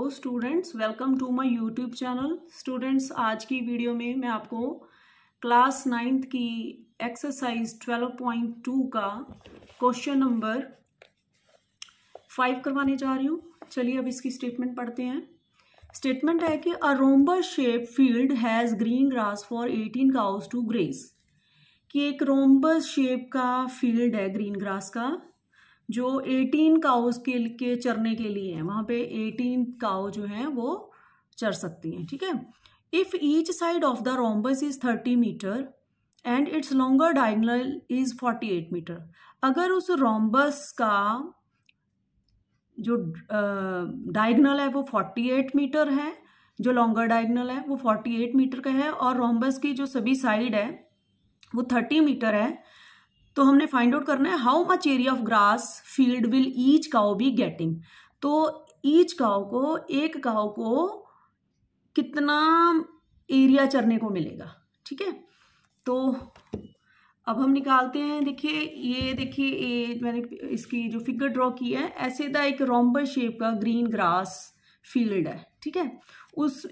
Students, welcome to my YouTube channel. Students, आज की video में मैं आपको क्लास 9th की एक्सरसाइज 12.2 का क्वेश्चन नंबर 5 करवाने जा रही हूँ। चलिए अब इसकी स्टेटमेंट पढ़ते हैं। स्टेटमेंट है कि a rhombus shape field has green grass for 18 cows to graze. कि एक रोम्बस शेप का फील्ड है ग्रीन ग्रास का जो 18 काउज के चरने के लिए है। वहां पे 18 काउ जो हैं वो चर सकती हैं। ठीक है। If each side of the rhombus is 30 metre and its longer diagonal is 48 metre. अगर उस रोम्बस का जो डायगोनल है वो 48 मीटर है, जो लॉन्गर डायगोनल है वो 48 मीटर का है, और रोम्बस की जो सभी साइड है वो 30 मीटर है, तो हमने फाइंड आउट करना है how much area of grass field will each cow be getting. तो ईच काउ को, एक काउ को कितना एरिया चरने को मिलेगा। ठीक है, तो अब हम निकालते हैं। देखिए मैंने इसकी जो फिगर ड्रॉ की है, ऐसे दा एक रोम्बस शेप का ग्रीन ग्रास फील्ड है। ठीक है,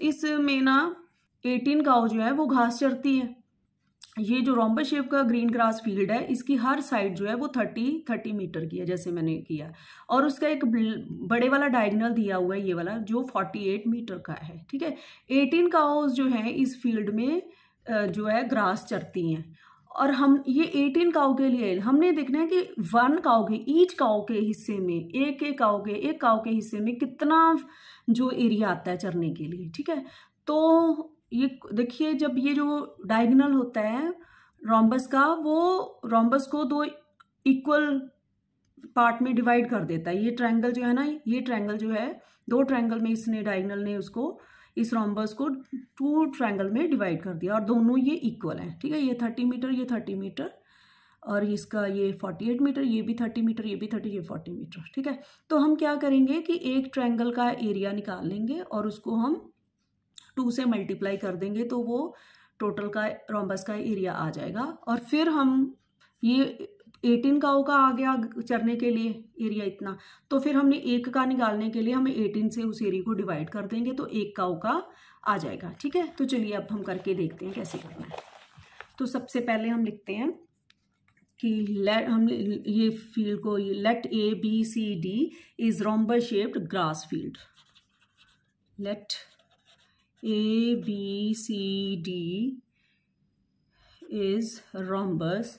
इसमें ना 18 काउ जो है वो घास चरती है। ये जो रोम्बस शेप का ग्रीन ग्रास फील्ड है, इसकी हर साइड जो है वो 30 मीटर की है, जैसे मैंने किया, और उसका एक बड़े वाला डायगोनल दिया हुआ है, ये वाला जो 48 मीटर का है। ठीक है, 18 काउज जो है इस फील्ड में जो है ग्रास चरती हैं, और हम ये 18 काउ के लिए हमने देखना है कि वन काउ के, ईच काउ के हिस्से में, एक काउ के हिस्से में कितना जो एरिया आता है चरने के लिए। ठीक है, तो ये देखिए, जब ये जो डायगोनल होता है रोम्बस का, वो रोम्बस को दो इक्वल पार्ट में डिवाइड कर देता है। ये ट्रायंगल जो है ना, ये ट्रायंगल जो है, दो ट्रायंगल में इसने, डायगोनल ने उसको, इस रोम्बस को 2 ट्रायंगल में डिवाइड कर दिया, और दोनों ये इक्वल हैं। ठीक है, ये 30 मीटर, ये 30 मीटर, और इसका ये 48 मीटर, ये भी 30 मीटर, ये भी 30, ये 40 मीटर। ठीक है, तो हम क्या करेंगे कि एक ट्रायंगल का एरिया निकाल लेंगे और उसको हम 2 से मल्टीप्लाई कर देंगे, तो वो टोटल का रोम्बस का एरिया आ जाएगा। और फिर हम ये 18 काउ का आ गया चरने के लिए एरिया इतना, तो फिर हमने एक का निकालने के लिए हमें 18 से उस एरिया को डिवाइड कर देंगे, तो एक काउ का आ जाएगा। ठीक है, तो चलिए अब हम करके देखते हैं कैसे करना है। तो सबसे पहले हम लिखते हैं कि हम ये फील्ड को, let A B C D is rhombus shaped grass field. Let A, B, C, D is rhombus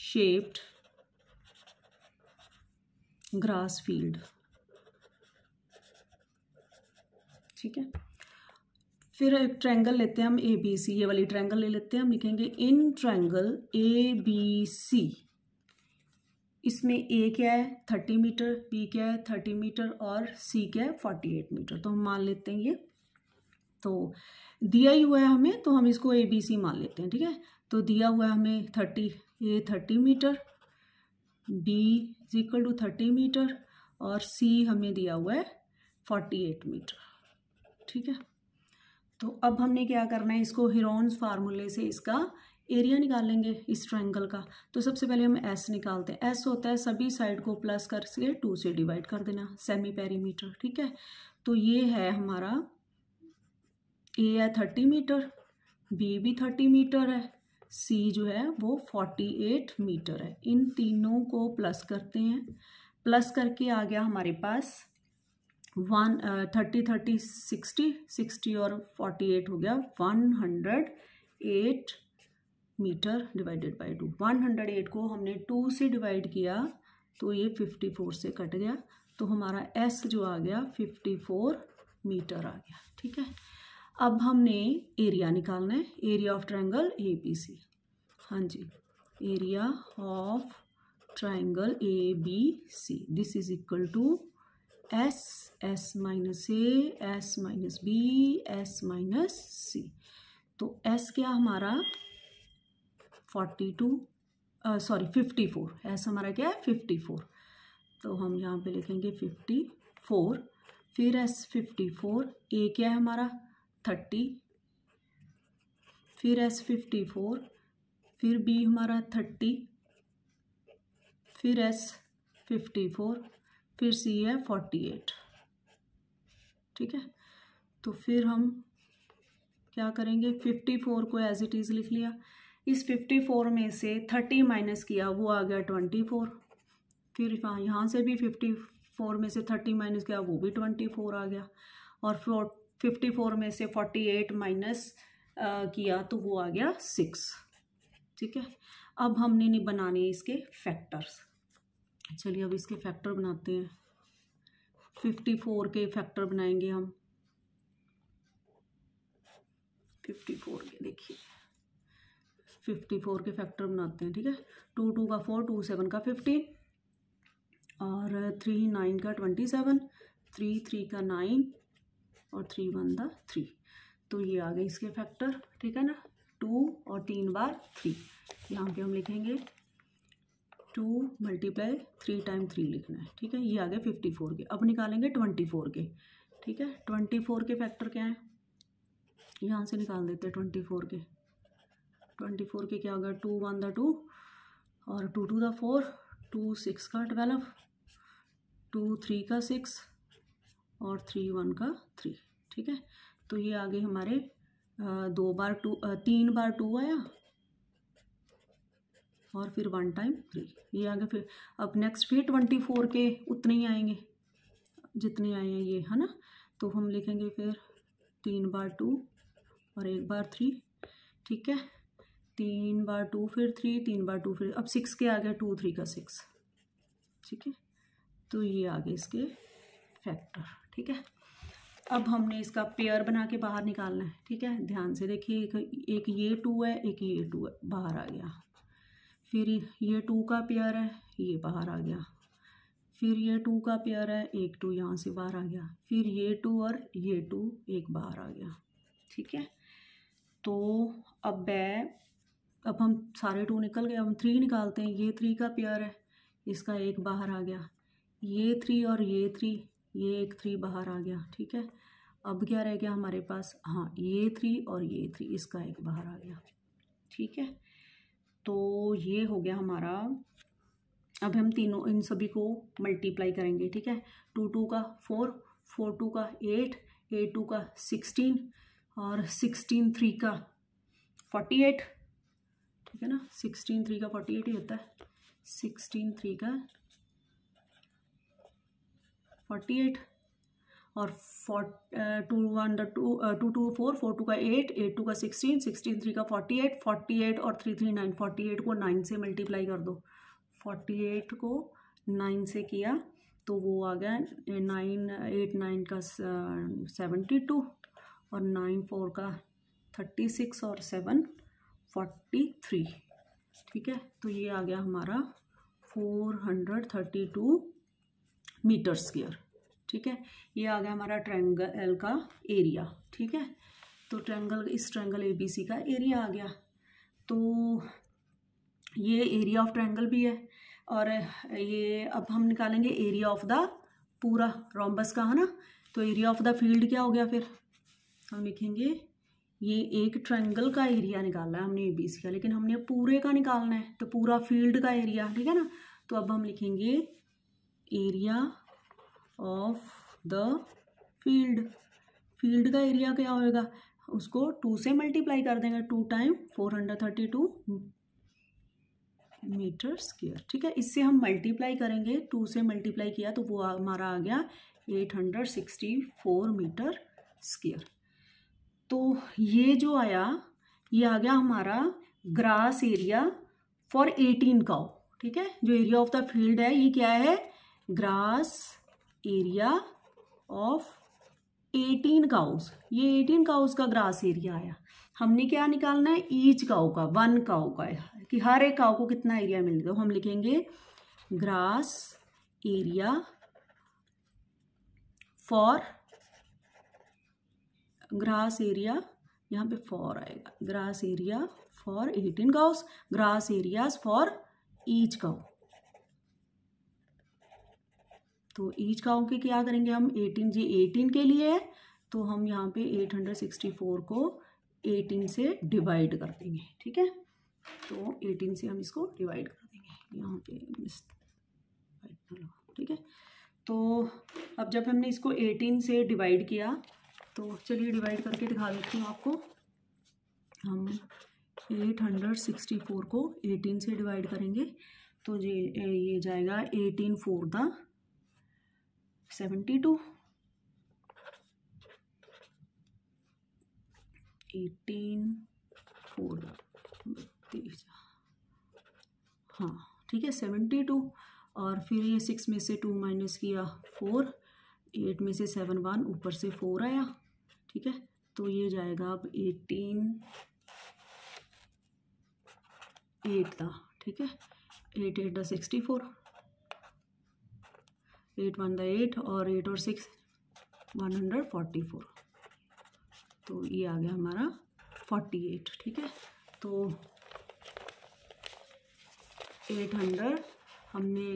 shaped grass field। ठीक है, फिर एक ट्रायंगल लेते हैं हम ABC, ये वाली ट्रायंगल ले लेते हैं। हम लिखेंगे इन ट्रायंगल ABC, इसमें A क्या है 30 मीटर, B क्या है 30 मीटर, और C क्या है 48 मीटर। तो हम मान लेते हैं ये, तो दिया ही हुआ है हमें, तो हम इसको ABC मान लेते हैं। ठीक है, तो दिया हुआ है हमें 30 metre, B is equal to 30 metre, और C हमें दिया हुआ है 48 मीटर। ठीक है, तो अब हमने क्या करना है, इसको हीरोन्स फार्मूले से इसका एरिया निकालेंगे इस ट्रायंगल का। तो सबसे पहले हम S निकालते हैं। S होता है सभी साइड को प्लस करके 2 से डिवाइड कर देना, सेमी पेरीमीटर। ठीक है, तो ये है हमारा A है 30 मीटर, B भी 30 मीटर है, C जो है वो 48 मीटर है। इन तीनों को प्लस करते हैं, प्लस करके आ गया हमारे पास 30 60 और 48 हो गया 108 मीटर डिवाइडेड बाई 2। 108 को हमने 2 से डिवाइड किया तो ये 54 से कट गया, तो हमारा S जो आ गया 54 मीटर आ गया। ठीक है, अब हमने एरिया निकालना है, एरिया ऑफ ट्रायंगल ABC। हाँ जी, area of triangle ABC, this is equal to S minus A, S minus B, S minus C। तो S क्या हमारा 54, ऐसा हमारा क्या है 54, तो हम यहाँ पे लिखेंगे 54, फिर S54, A क्या है हमारा 30, फिर S54, फिर B हमारा 30, फिर S54, फिर सी है 48, ठीक है। तो फिर हम क्या करेंगे, 54 को एज इट इज़ लिख लिया। इस 54 में से 30 माइनस किया, वो आ गया 24। फिर यहाँ से भी 54 में से 30 माइनस किया, वो भी 24 आ गया। और 54 में से 48 माइनस किया तो वो आ गया 6, ठीक है। अब हमने नहीं बनाने इसके फैक्टर्स। चलिए अब इसके फैक्टर बनाते हैं। 54 के फैक्टर बनाएंगे हम। 54 के देखिए 54 के फैक्टर बनाते हैं, ठीक है। 2 2 का 4, 2 7 का 15 और 3 9 का 27, 3 3 का 9 और 3 1 का 3। तो ये आ गए इसके फैक्टर, ठीक है ना। 2 और 3 बार 3, यहाँ पे हम लिखेंगे 2 × 3 टाइम 3 लिखना है, ठीक है। ये आ गए 54 के। अब निकालेंगे 24 के, ठीक है। 24 के फैक्टर क्या है, यहाँ से निकाल देते हैं 24 के। 24 के क्या होगा, 2 1 का 2 और 2 2 का 4, 2 6 का 12, 2 3 का 6 और 3 1 का 3, ठीक है। तो ये आगे हमारे 2 बार 2, 3 बार 2 आया और फिर 1 टाइम 3, ये आगे। फिर अब नेक्स्ट फिर 24 के उतने ही आएंगे जितने आए हैं ये, है ना। तो हम लिखेंगे फिर 3 बार 2 और 1 बार 3, ठीक है। 3 बार 2 फिर 3, 3 बार 2 फिर, अब 6 के आ गया 2 3 का 6, ठीक है। तो ये आ गए इसके फैक्टर, ठीक है। अब हमने इसका पेयर बना के बाहर निकालना है, ठीक है। ध्यान से देखिए, एक ये 2 है, एक ये 2 है, बाहर आ गया। फिर ये 2 का पेयर है, ये बाहर आ गया। फिर ये 2 का पेयर है, एक 2 यहाँ से बाहर आ गया। फिर ये 2 और ये 2 एक बाहर आ गया, ठीक है। तो अब हम सारे 2 निकल गए, हम 3 निकालते हैं। ये 3 का पेयर है, इसका एक बाहर आ गया। ये 3 और ये 3, ये एक 3 बाहर आ गया, ठीक है। अब क्या रह गया हमारे पास, हाँ ये 3 और ये 3, इसका एक बाहर आ गया, ठीक है। तो ये हो गया हमारा। अब हम तीनों इन सभी को मल्टीप्लाई करेंगे, ठीक है। 2 2 का 4, 4 2 का 8, 8 2 का 16 और 16 3 का 48, ठीक है ना। 16 3 का 48 ही होता है, 16 3 का 48 और 2 1 2 2 2 4, 4 2 का 8, 8 2 का 16, 16 3 का 48, 48 और 3 3 9, 48 को 9 से मल्टीप्लाई कर दो। 48 को 9 से किया तो वो आ गया 9 8 9 का 72 और 9 4 का 36 और 7 43, ठीक है। तो ये आ गया हमारा 432 मीटर स्क्वायर, ठीक है। ये आ गया हमारा ट्रायंगल का एरिया, ठीक है। तो इस ट्रायंगल ABC का एरिया आ गया। तो ये एरिया ऑफ ट्रायंगल भी है और ये अब हम निकालेंगे एरिया ऑफ द पूरा रोम्बस का, है ना। तो एरिया ऑफ द फील्ड क्या हो गया, फिर हम लिखेंगे ये एक ट्रायंगल का एरिया निकालना है हमने ABC का, लेकिन हमने पूरे का निकालना है तो पूरा फील्ड का एरिया, ठीक है ना। तो अब हम लिखेंगे एरिया ऑफ द फील्ड का एरिया क्या होएगा, उसको 2 से मल्टीप्लाई कर देंगे, 2 टाइम 432 मीटर स्क्वायर, ठीक है। इससे हम मल्टीप्लाई करेंगे, 2 से मल्टीप्लाई किया तो वो हमारा आ गया 864 मीटर स्क्वायर। तो ये जो आया, ये आ गया हमारा ग्रास एरिया फॉर 18 काउ, ठीक है। जो एरिया ऑफ द फील्ड है ये क्या है, ग्रास एरिया ऑफ 18 काउस। ये 18 काउस का ग्रास एरिया आया। हमने क्या निकालना है, ईच काउ का, 1 काउ का, कि हर एक काउ को कितना एरिया मिलेगा। हम लिखेंगे grass area for, grass area यहाँ पे फॉर आएगा, grass area for 18 cows, grass areas for each cow. तो ईच काउ के क्या करेंगे हम, 18 जी 18 के लिए है तो हम यहाँ पे 864 को 18 से डिवाइड कर देंगे, ठीक है। तो 18 से हम इसको डिवाइड कर देंगे, यहाँ पे ठीक है। तो अब जब हमने इसको 18 से डिवाइड किया तो चलिए डिवाइड करके दिखा देती हूँ आपको। हम 864 को 18 से डिवाइड करेंगे तो ये जाएगा 18 4 दा 72, 18 4 दा 32, हाँ ठीक है 72। और फिर ये 6 में से 2 माइनस किया 4, 8 में से 7 1 ऊपर से 4 आया, ठीक है। तो ये जाएगा अब 18 8 था, ठीक है। 8 8 दा 64, 8 1 दा 8 और 8 और 6 144। तो ये आ गया हमारा 48, ठीक है। तो 800 हमने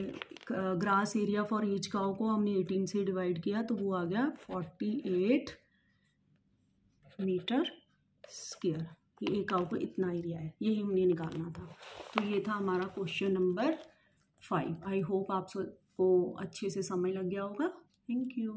grass area for each cow को हमने 18 से डिवाइड किया तो वो आ गया 48 मीटर स्क्वायर। ये एक काउ को इतना एरिया है, यही हमने निकालना था। तो ये था हमारा क्वेश्चन नंबर 5। आई होप आप सबको अच्छे से समझ लग गया होगा। Thank you.